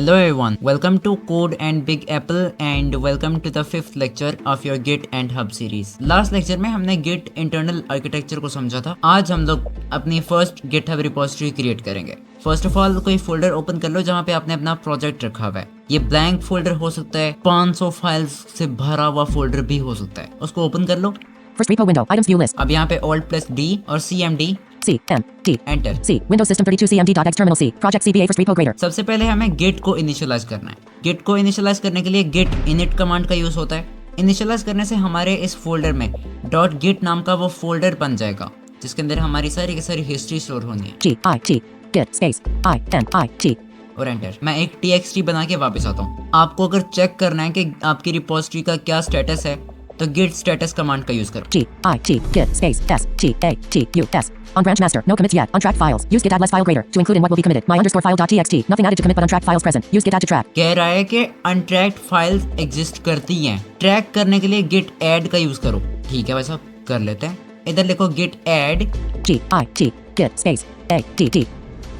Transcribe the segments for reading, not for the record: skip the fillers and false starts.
Hello everyone, welcome to Code and Big Apple and welcome to the fifth lecture of your Git and Hub series. Last lecture में हमने Git internal architecture को समझा था। आज हम लोग अपनी फर्स्ट GitHub रिपोजिटरी क्रिएट करेंगे। फर्स्ट ऑफ ऑल कोई फोल्डर ओपन कर लो जहाँ पे आपने अपना प्रोजेक्ट रखा हुआ है। ये ब्लैंक फोल्डर हो सकता है, 500 फाइल्स से भरा हुआ फोल्डर भी हो सकता है। उसको ओपन कर लो। First repo window, items view list. अब यहाँ पे Alt+D और CMD C, M, D. Enter. C, Windows System 32 CMD.x terminal C, Project CBA first repo greater. सबसे पहले हमें Git को इनिशियलाइज करना है। Git को इनिशियलाइज करने के लिए git init कमांड का यूज होता है। इनिशियलाइज करने से हमारे इस फोल्डर में .git नाम का वो फोल्डर बन जाएगा जिसके अंदर हमारी सारी की सारी हिस्ट्री स्टोर होनी है। G, I, T, Git, space, I, N, I, T. और एंटर। मैं एक txt बना के वापस आता हूँ। आपको अगर चेक करना है कि आपकी रिपोजिटरी का क्या स्टेटस है तो git status कमांड का यूज करो। G, I, T, Git, space, S, T, A, T, U, S. On branch master, no commits yet. On tracked files, use git add less file greater to include in what will be committed. My_file.txt, nothing added to commit but untracked files present. Use git add to track. कह रहा है कि अनट्रैक्ड files exist करती हैं। Track करने के लिए git add का यूज करो। ठीक है भाई साहब, कर लेते हैं। इधर लिखो git add G, I, T, Git, space, A, T, T.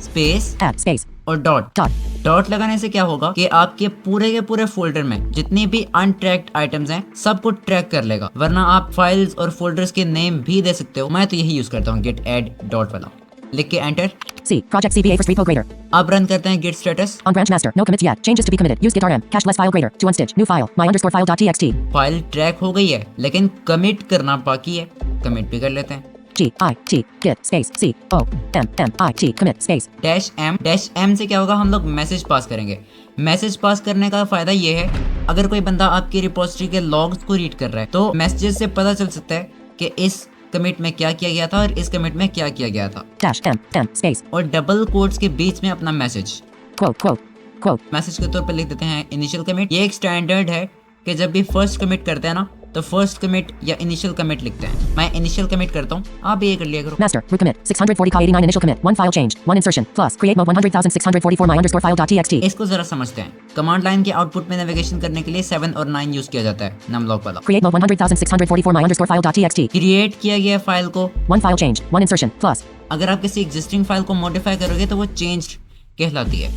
Space Add, space. और डॉट लगाने से क्या होगा कि आपके पूरे के पूरे फोल्डर में जितनी भी अनट्रैक्ड आइटम्स हैं सबको ट्रैक कर लेगा। वरना आप फाइल्स और फोल्डर्स के नेम भी दे सकते हो। मैं तो यही यूज करता हूँ git add डॉट वाला। लिख के enter. C, Project CBA first repo greater. अब रन करते हैं git status। On branch master, no commits yet. Changes to be committed. Use git rm, cache less file greater to unstitch. New file, my_file.txt. File track हो गई है लेकिन commit करना बाकी है। कमिट भी कर लेते हैं। G, I, T, Git, space, C, O, M, M, I, T, commit, space. -m से क्या होगा, हम लोग मैसेज पास करेंगे। मैसेज पास करने का फायदा ये है, अगर कोई बंदा आपकी रिपोजिटरी के लॉग्स को रीड कर रहा है तो मैसेजेस से पता चल सकता है कि इस कमिट में क्या किया गया था और इस कमिट में क्या किया गया था। -m, space. और डबल कोट्स के बीच में अपना मैसेज Quote. मैसेज के तौर पर लिख देते हैं इनिशियल कमिट। ये एक स्टैंडर्ड है कि जब भी फर्स्ट कमिट करते हैं ना तो फर्स्ट कमिट या इनिशियल कमिट लिखते हैं। मैं इनिशियल कमिट करता हूँ, आप भी ये कर लिया करो। Master, root commit, 640k89 initial commit, 1 file change, 1 insertion, plus create mode 100,644 my_file.txt. इसको जरा समझते हैं। कमांड लाइन के आउटपुट में नेविगेशन करने के लिए 7 और 9 यूज किया जाता है, नमलॉग वाला। Create mode 100,644 my_file.txt. क्रिएट किया गया फाइल को 1 file change, 1 insertion, plus. अगर आप किसी एग्जिस्टिंग फाइल को मॉडिफाई करोगे तो वो चेंज कहलाती है।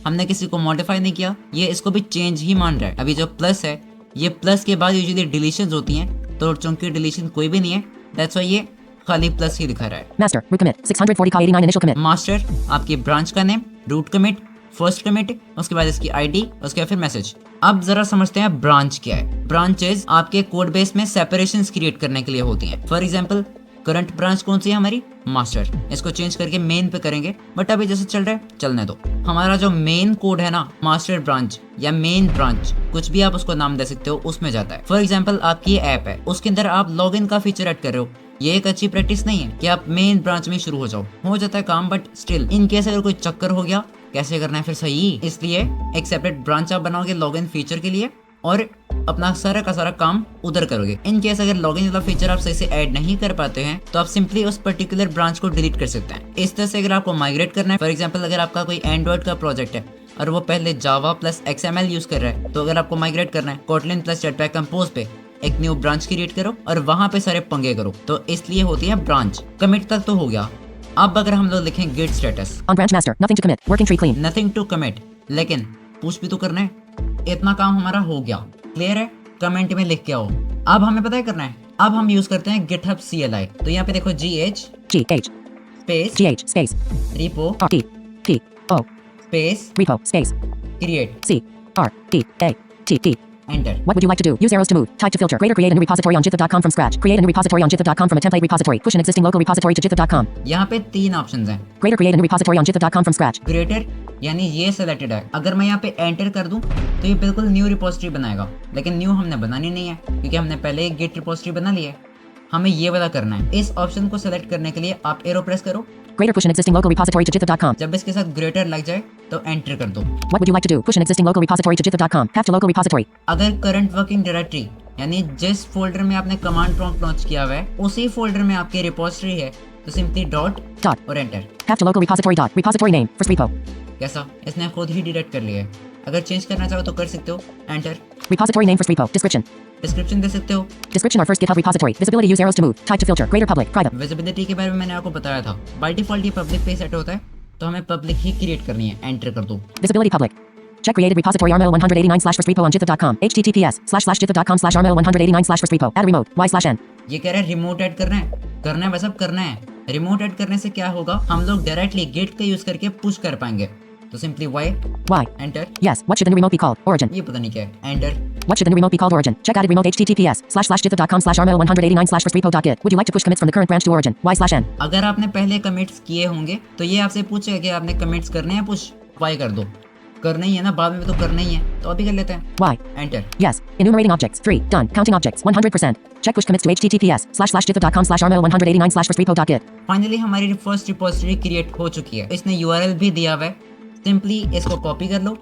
हमने किसी को मॉडिफाई नहीं किया, ये इसको भी चेंज ही मान रहा है। अभी जो प्लस है, ये प्लस के बाद यूजुअली डिलीशंस होती हैं, तो चूंकि डिलीशन कोई भी नहीं है दैट्स व्हाई ये खाली प्लस ही दिखा रहा है। Master, root commit, 640k89 initial commit. Master आपकी ब्रांच का name, root commit, first commit, उसके बाद इसकी आईडी, उसके बाद फिर मैसेज। अब जरा समझते हैं ब्रांच क्या है। ब्रांचेस आपके कोड बेस में सेपरेशंस क्रिएट करने के लिए होती हैं। फॉर एग्जांपल करंट ब्रांच कौन सी है हमारी, मास्टर। इसको चेंज करके मेन पे करेंगे, बट अभी जैसे चल रहा है चलने दो। हमारा जो मेन कोड है ना, मास्टर ब्रांच या मेन ब्रांच, कुछ भी आप उसको नाम दे सकते हो, उसमें जाता है। फॉर एग्जांपल आपकी ये ऐप है, उसके अंदर आप लॉगिन का फीचर ऐड कर रहे हो। ये एक अच्छी प्रैक्टिस नहीं है कि आप मेन ब्रांच में शुरू हो जाओ। हो जाता है काम, बट स्टिल इन केस अगर कोई चक्कर हो गया, कैसे करना है फिर सही। इसलिए एक सेपरेट ब्रांच आप बनाओगे लॉगिन फीचर के लिए और अपना सारा का सारा काम उधर करोगे। इन केस अगर लॉगिन वाला फीचर आप सही से ऐड नहीं कर पाते हैं तो आप सिंपली उस पर्टिकुलर ब्रांच को डिलीट कर सकते हैं। इस तरह से अगर आपको माइग्रेट करना है, फॉर एग्जांपल अगर आपका कोई एंड्रॉइड का प्रोजेक्ट है और वो पहले जावा प्लस XML यूज कर रहा है, तो अगर आपको माइग्रेट करना है कोटलिन प्लस जेटपैक कंपोज पे, एक न्यू ब्रांच क्रिएट करो और वहां पे सारे पंगे करो। तो इसलिए होती है ब्रांच। कमिट तक तो हो गया। अब अगर हम लोग लिखें git status, On branch master, nothing to commit, working tree clean. Nothing to commit, लेकिन पुश भी तो करना है। इतना काम हमारा हो गया, क्लियर है। कमेंट में लिख के आओ। अब हमें पता है करना है, अब हम यूज करते हैं GitHub CLI। तो यहाँ पे देखो GH space GH space repo R T T O space repo space create C R T A T T. Enter. What would you like to do? Use arrows to move. Type to filter. Greater create a new repository on github.com from scratch. Create a new repository on github.com from a template repository. Push an existing local repository to github.com. यहाँ पे 3 options हैं। Greater create a new repository on github.com from scratch. Greater यानी ये selected है। अगर मैं यहाँ पे एंटर कर दूं तो ये बिल्कुल न्यू रिपोजिटरी बनाएगा, लेकिन न्यू हमने बनानी नहीं है क्योंकि हमने पहले एक गिट रिपोजिटरी बना ली है। हमें ये वाला करना है। इस ऑप्शन को सेलेक्ट करने के लिए आप एरो प्रेस करो। Greater push an existing local repository to github.com. जब इसके साथ ग्रेटर लग जाए तो एंटर कर दो। What would you like to do? Push an existing local repository to github.com. Path to local repository. अगर करंट वर्किंग डायरेक्टरी यानी जिस फोल्डर में आपने कमांड प्रॉम्प्ट लॉन्च किया हुआ है उसी फोल्डर में आपकी रिपोजिटरी है तो सिंपली डॉट और enter. Path to local repository dot repository name first repo. कैसा, इसने खुद ही डिटेक्ट कर लिया है। अगर चेंज करना चाहो तो कर सकते हो, enter. Repository name first repo. Description. Description दे सकते हो। Description our first GitHub repository. Visibility use arrows to move. Type to filter. Greater public. Private. Visibility के बारे में मैंने आपको बताया था। बाय डिफॉल्ट ये पब्लिक पे सेट होता है, तो हमें पब्लिक ही क्रिएट करनी है। एंटर कर दो। Visibility public. Check created repository armel189/first repo on github.com. https://github.com/armel189/first repo. Add remote y/n. ये कह रहा है रिमोट ऐड करना है भाई साहब, करना है। रिमोट ऐड करने से क्या होगा, हम लोग डायरेक्टली गिट का यूज करके पुश कर पाएंगे। तो simply y enter. Yes. What should the new remote be called? Origin. ये पता नहीं क्या है, enter. What should the new remote be called? Origin. Check added remote https://github.com/armel189/first-repo.git. Would you like to push commits from the current branch to origin? y/n. अगर आपने पहले commits किए होंगे तो ये आपसे पूछेगा कि आपने कमिट्स करने हैं पुश, y कर दो। करना ही है ना, बाद में तो करना ही है, तो अभी कर लेते हैं। Y. Enter. Yes. Enumerating objects. 3. Done. Counting objects. 100%. Check push commits to https://github.com/armel189/first-repo.git. Finally हमारी फर्स्ट रिपोजिटरी क्रिएट हो चुकी है। इसने यूआरएल भी दिया हुआ है, सिंपली इसको कॉपी कर लो।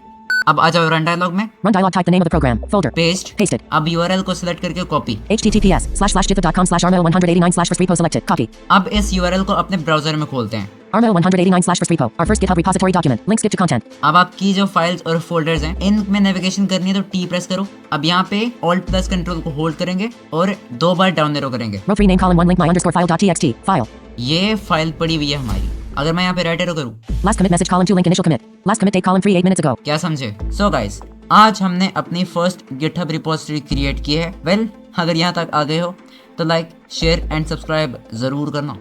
अब आ जाओ रन डायलॉग में, Run dialog. Type the name of the program. Folder. Paste. Pasted. अब यूआरएल को सिलेक्ट करके कॉपी। https://github.com/armel189/first-repo selected. Copy. अब इस यूआरएल को अपने ब्राउजर में खोलते हैं। armel189/first-repo. Our first GitHub repository document. Link skip to content. अब आपकी जो फाइल्स और फोल्डर्स हैं इनमें नेविगेशन करनी है तो टी प्रेस करो। अब यहाँ पे Alt प्लस कंट्रोल को होल्ड करेंगे और 2 बार डाउन एरो करेंगे। Row 3 name column 1 link my_file.txt. File. ये फाइल पड़ी हुई है हमारी। अगर मैं यहाँ पे राइट एरो करूँ, Last commit message column 2 link initial commit. Last commit date column 3 8 minutes ago. क्या समझे? सो गाइस, आज हमने अपनी फर्स्ट गिटहब रिपोजिटरी क्रिएट की है। वेल, अगर यहाँ तक आ गए हो तो लाइक, शेयर एंड सब्सक्राइब जरूर करना।